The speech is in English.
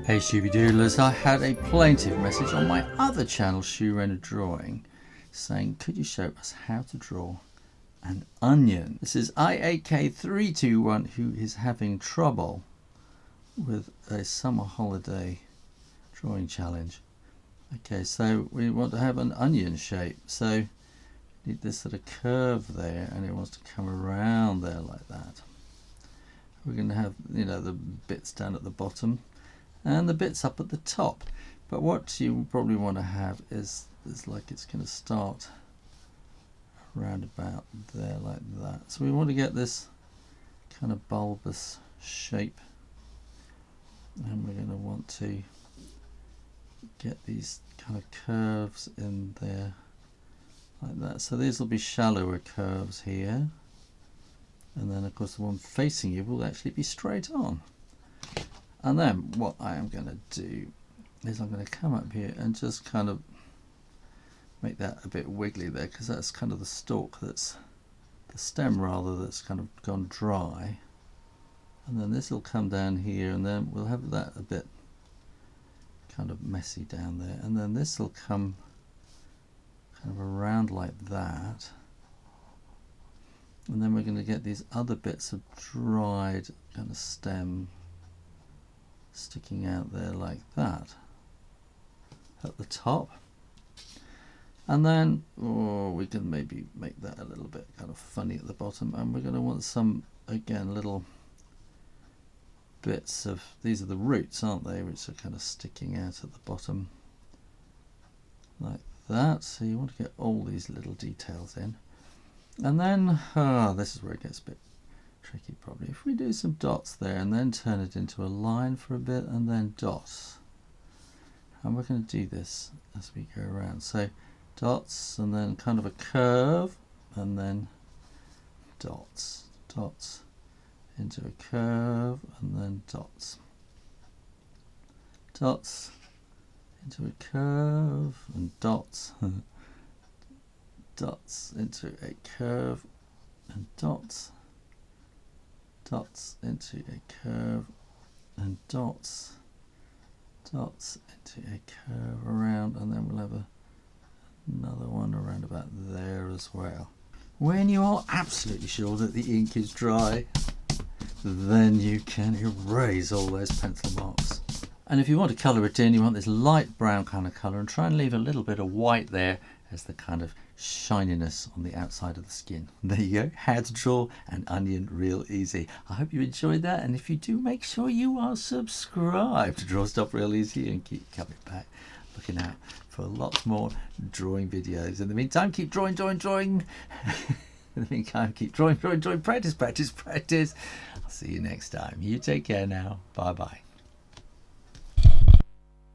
Hey Shooby-Doodlers, I had a plaintive message on my other channel, Shoo Rayner Drawing, saying could you show us how to draw an onion. This is IAK321 who is having trouble with a summer holiday drawing challenge. Okay, so we want to have an onion shape, so need this sort of curve there, and it wants to come around there like that. We're going to have, you know, the bits down at the bottom and the bits up at the top, but what you probably want to have is like it's going to start around about there like that. So we want to get this kind of bulbous shape, and we're going to want to get these kind of curves in there like that. So these will be shallower curves here, and then of course the one facing you will actually be straight on. And then what I am going to do is I'm going to come up here and just kind of make that a bit wiggly there, because that's kind of the stalk, that's the stem rather, that's kind of gone dry. And then this will come down here, and then we'll have that a bit kind of messy down there, and then this will come kind of around like that, and then we're going to get these other bits of dried kind of stem sticking out there like that at the top. And then we can maybe make that a little bit kind of funny at the bottom, and we're going to want some, again, little bits of, these are the roots, aren't they, which are kind of sticking out at the bottom like that. So you want to get all these little details in, and then this is where it gets a bit tricky probably. If we do some dots there and then turn it into a line for a bit, and then dots, and we're going to do this as we go around. So dots, and then kind of a curve, and then dots, dots into a curve, and then dots, dots into a curve, and dots, dots into a curve, and dots, dots into a curve, and dots, dots into a curve around, and then we'll have another one around about there as well. When you are absolutely sure that the ink is dry, then you can erase all those pencil marks. And if you want to colour it in, you want this light brown kind of colour, and try and leave a little bit of white there as the kind of shininess on the outside of the skin. There you go, how to draw an onion real easy. I hope you enjoyed that, and if you do, make sure you are subscribed to Draw Stuff Real Easy, and keep coming back, looking out for lots more drawing videos. In the meantime, keep drawing, drawing, drawing. In the meantime, keep drawing, drawing, drawing, practice, practice, practice. I'll see you next time. You take care now. Bye bye.